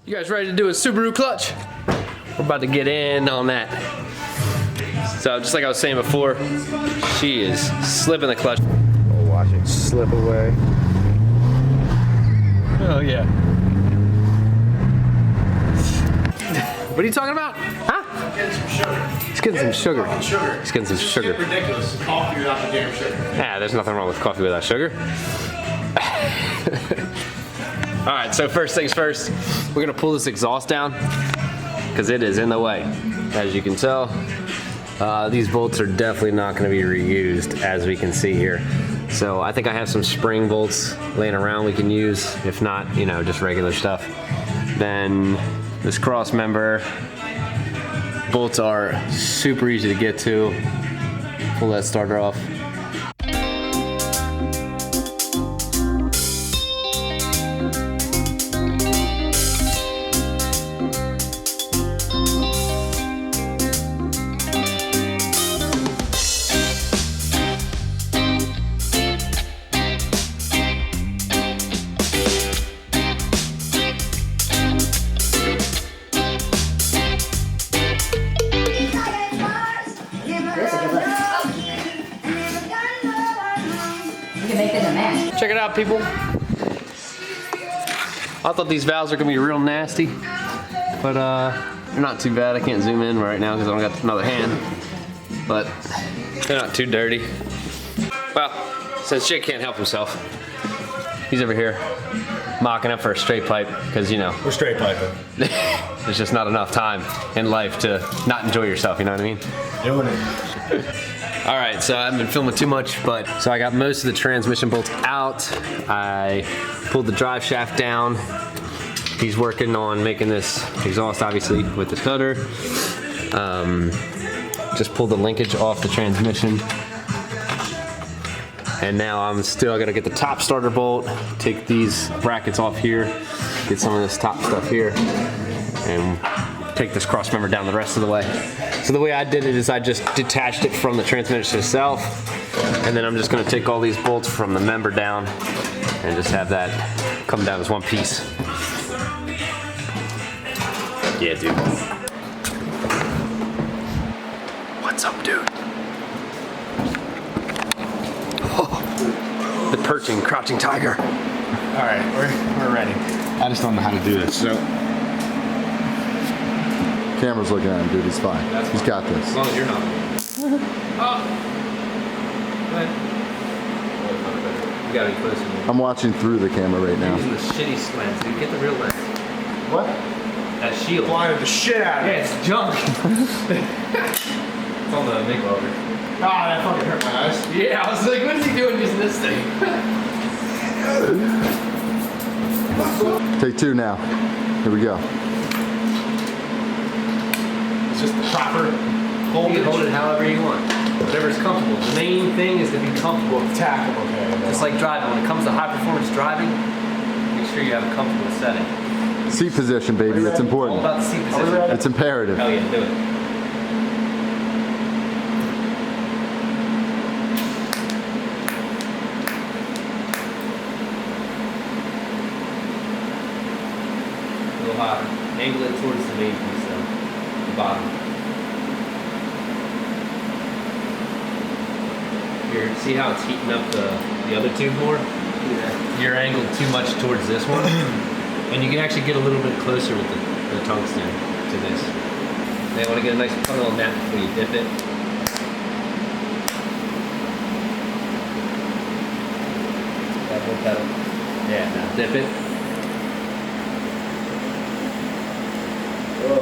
You guys ready to do a Subaru clutch? We're about to get in on that. So just like I was saying before, she is slipping the clutch. Oh, watch it slip away. Oh yeah. What are you talking about? Huh? Getting some sugar. He's getting some sugar. Sugar. He's getting some sugar. It's ridiculous. Coffee without the damn sugar. Yeah, there's nothing wrong with coffee without sugar. All right, so first things first, we're gonna pull this exhaust down because it is in the way. As you can tell, these bolts are definitely not gonna be reused, as we can see here. So I think I have some spring bolts laying around we can use. If not, you know, just regular stuff. Then this cross member, bolts are super easy to get to. Pull that starter off. Check it out, people. I thought these valves were gonna be real nasty, but they're not too bad. I can't zoom in right now because I don't got another hand, but they're not too dirty. Well, since Jake can't help himself, he's over here mocking up for a straight pipe because, you know, We're straight piping. there's just not enough time in life to not enjoy yourself, you know what I mean? Doing it. All right, so I haven't been filming too much, but so I got most of the transmission bolts out. I pulled the drive shaft down. He's working on making this exhaust, obviously, with the stutter. Just pulled the linkage off the transmission. And now I'm still gonna get the top starter bolt, take these brackets off here, get some of this top stuff here, and take this cross member down the rest of the way. So the way I did it is I just detached it from the transmission itself, and then I'm just gonna take all these bolts from the member down and just have that come down as one piece. Yeah, dude. What's up, dude? Oh, the perching, crouching tiger. All right, we're ready. I just don't know how to do this. So, Camera's looking at him, dude. He's fine. He's got this. As long as you're not. Oh. You gotta be closer to me. I'm watching through the camera right You're now. using the shitty lens, dude. Get the real lens. what? That shield. Blinded the shit out of me. Yeah, it's junk. It's on the Makeover. Ah, that fucking hurt my eyes. Yeah, I was like, what is he doing using this thing? Take two now. Here we go. It's just the proper You can hold it however you want. Whatever's comfortable. The main thing is to be comfortable. tackle. Okay. Just like driving. When it comes to high performance driving, make sure you have a comfortable setting. Seat position, baby. It's All important. about the seat position. It's imperative. Hell yeah, do it. A little higher. Angle it towards the main piece though. The bottom. Here, see how it's heating up the other tube more? Yeah. You're angled too much towards this one. And you can actually get a little bit closer with the tungsten to this. Now you want to get a nice puddle on that before you dip it. Pedal. Yeah, now dip it. Whoa.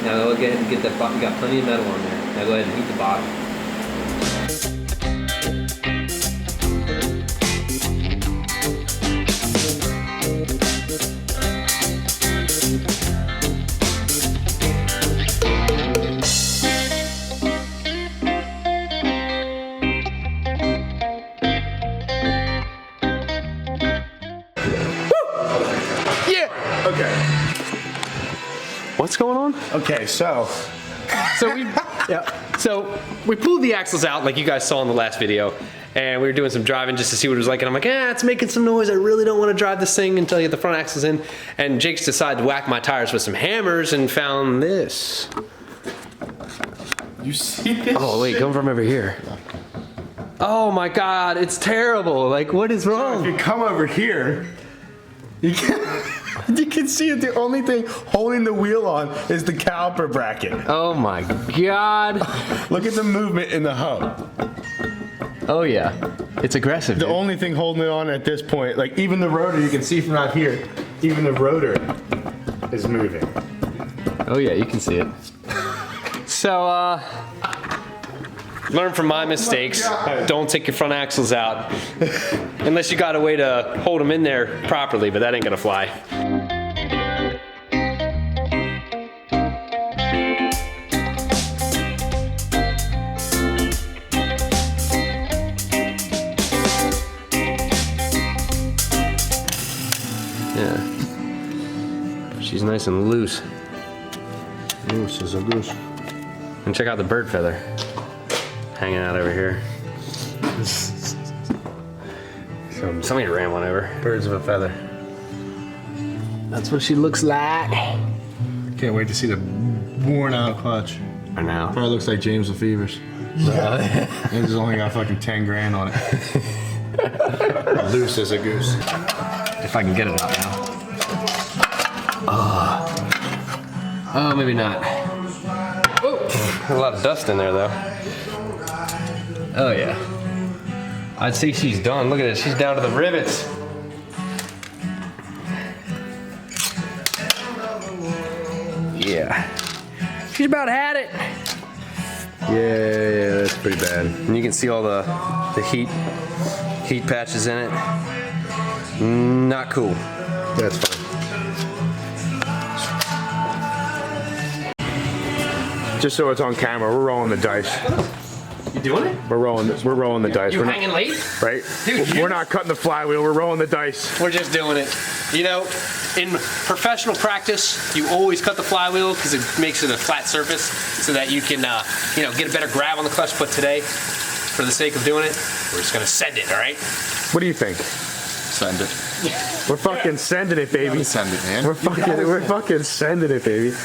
Now go ahead and get that bottom. You got plenty of metal on there. Now go ahead and heat the bottom. Okay. What's going on? Okay. So So we pulled the axles out like you guys saw in the last video, and we were doing some driving just to see what it was like, and I'm like, it's making some noise. I really don't want to drive this thing until I get the front axles in. And Jake's decided to whack my tires with some hammers and found this. You see this? Oh wait, come from over here. Oh my God, it's terrible. Like, what is wrong? If you come over here, you can see it. The only thing holding the wheel on is the caliper bracket. Oh my God. Look at the movement in the hub. Oh yeah, it's aggressive. The dude. only thing holding it on at this point, like even the rotor, you can see from out here, even the rotor is moving. Oh yeah, you can see it. So, learn from my mistakes. Don't take your front axles out. Unless you got a way to hold them in there properly, but that ain't gonna fly. Yeah. She's nice and loose. Loose as a goose. And check out the bird feather hanging out over here. Somebody ran one over. Birds of a feather. That's what she looks like. Can't wait to see the worn out clutch. I know. Probably looks like James LaFever's. It's only got fucking 10 grand on it. Loose as a goose. If I can get it out now. Oh, maybe not. Oh, a lot of dust in there though. Oh yeah. I'd say she's done. Look at it, she's down to the rivets. Yeah. She's about had it. Yeah, that's pretty bad. And you can see all the heat patches in it. Not cool. That's fine. Just so it's on camera, we're rolling the dice. You doing it? We're rolling the dice. You We're hanging late? right? Dude, We're not cutting the flywheel. We're rolling the dice. We're just doing it. You know, in professional practice, you always cut the flywheel because it makes it a flat surface so that you can, you know, get a better grab on the clutch. But today, for the sake of doing it, we're just gonna send it, all right? What do you think? Send it. We're fucking sending it, baby. Send it, man. We're fucking sending it, baby.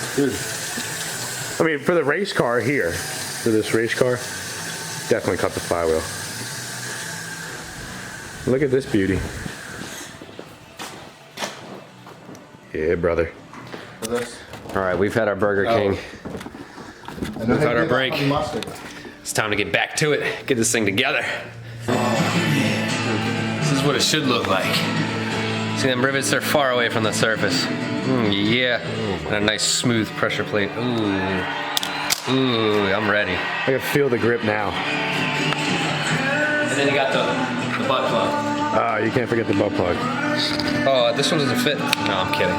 I mean, for the race car here, for this race car, definitely cut the flywheel. Look at this beauty. Yeah, brother. All right, we've had our Burger King. We've had our break. It's time to get back to it. Get this thing together. This is what it should look like. See them rivets? They're far away from the surface. Yeah. And a nice smooth pressure plate. Ooh, I'm ready. I can feel the grip now. And then you got the butt plug. You can't forget the butt plug. Oh, this one doesn't fit. No, I'm kidding.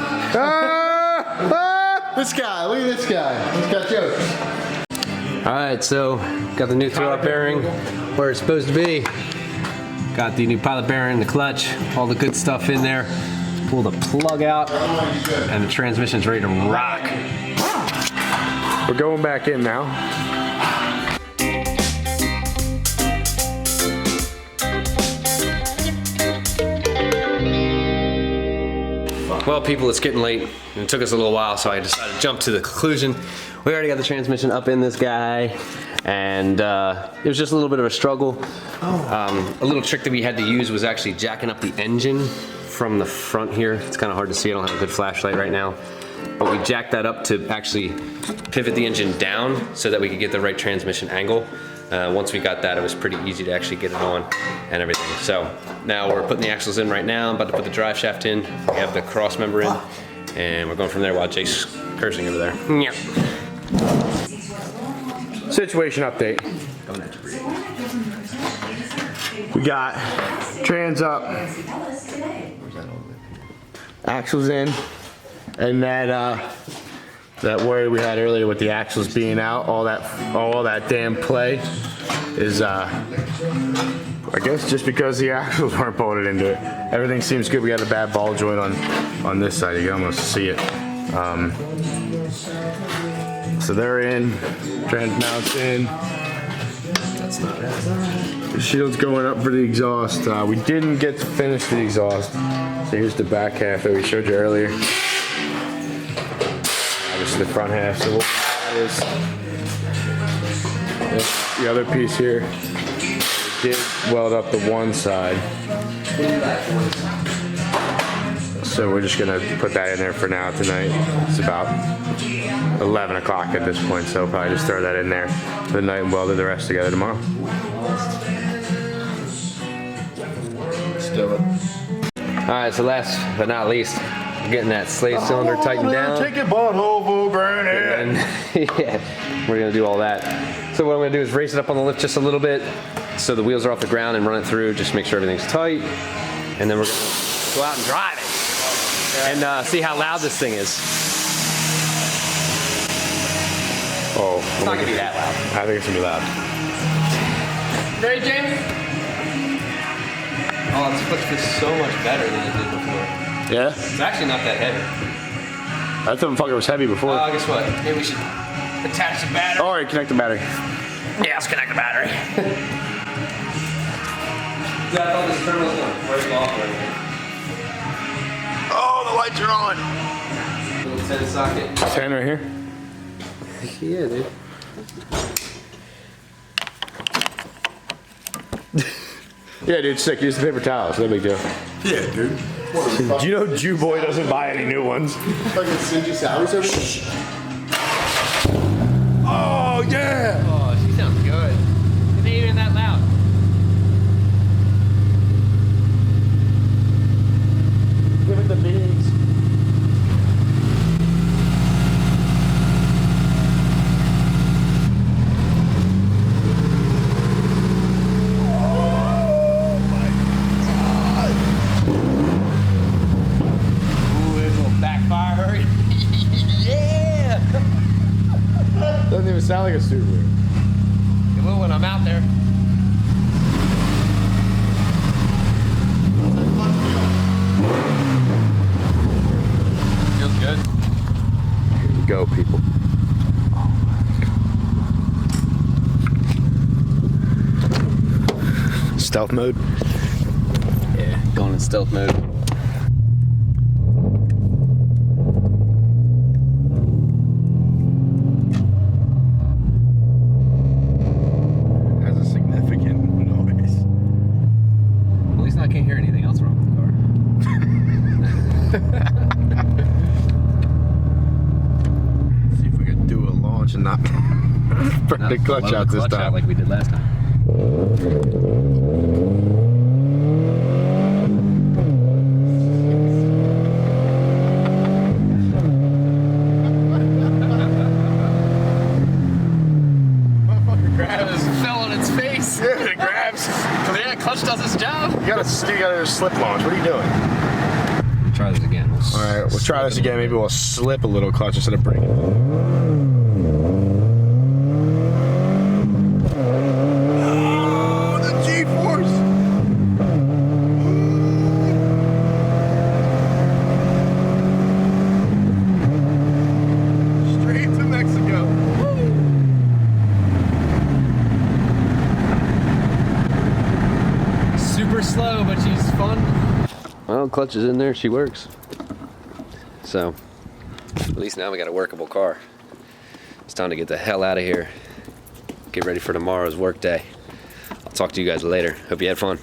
This guy, look at this guy. He's got jokes. All right, so got the new throw-up bearing where it's supposed to be. Got the new pilot bearing, the clutch, all the good stuff in there. Let's pull the plug out, and the transmission's ready to rock. We're going back in now. Well, people, it's getting late, and it took us a little while, so I decided to jump to the conclusion. We already got the transmission up in this guy, and it was just a little bit of a struggle. A little trick that we had to use was actually jacking up the engine from the front here. It's kind of hard to see, I don't have a good flashlight right now. But we jacked that up to actually pivot the engine down so that we could get the right transmission angle. Once we got that, it was pretty easy to actually get it on and everything. So now we're putting the axles in right now. I'm about to put the drive shaft in. We have the cross member in, and we're going from there while Jake's cursing over there. Yeah. Situation update. We got trans up, axles in, and that worry we had earlier with the axles being out, all that damn play is I guess just because the axles weren't bolted into it. Everything seems good. We got a bad ball joint on this side. You can almost see it. So they're in, trans mounts in. That's not it. The shield's going up for the exhaust. We didn't get to finish the exhaust. So here's the back half that we showed you earlier. This is the front half. So what that is the other piece here. We did weld up the one side. So we're just gonna put that in there for now tonight. It's about 11 o'clock at this point, so we'll probably just throw that in there for the night and weld the rest together tomorrow. Let's do it. All right, so last but not least, we're getting that slave cylinder tightened down. Take your butthole for granted. And yeah, we're gonna do all that. So what I'm gonna do is raise it up on the lift just a little bit so the wheels are off the ground and run it through, just make sure everything's tight. And then we're gonna go out and drive it and see how loud this thing is. Oh, It's not gonna be that loud. I think it's gonna be loud. Ready, James? Oh, this puts this so much better than it did before. Yeah? It's actually not that heavy. That motherfucker was heavy before. Guess what? Maybe we should attach the battery. All right, connect the battery. Yeah, let's connect the battery. Yeah, I thought this terminal was gonna break off right here. Oh, the lights are on. Little 10 socket. 10 right here. Yeah, dude. Yeah, dude, sick. Use the paper towels. No big deal. Yeah, dude. Do you know Jew Boy doesn't buy any new ones? Fucking Cindy Sours over there. Oh, yeah. Oh, she sounds good. It ain't even that loud. Give it the beans. Doesn't even sound like a Subaru. It will when I'm out there. Feels good. Here we go, people. Stealth mode? Yeah, going in stealth mode. Has a significant noise. At least I can't hear anything else wrong with the car. See if we can do a launch and not burn the clutch out this time. Like we did last time. Yeah, it grabs. Yeah, clutch does its job. You gotta slip launch. What are you doing? Try this again. All right, we'll try this again. Maybe we'll slip a little clutch instead of braking. Oh, the G-force! Straight to Mexico. Super slow, but she's fun. Well, clutch is in there, she works. So, at least now we got a workable car. It's time to get the hell out of here. Get ready for tomorrow's work day. I'll talk to you guys later. Hope you had fun.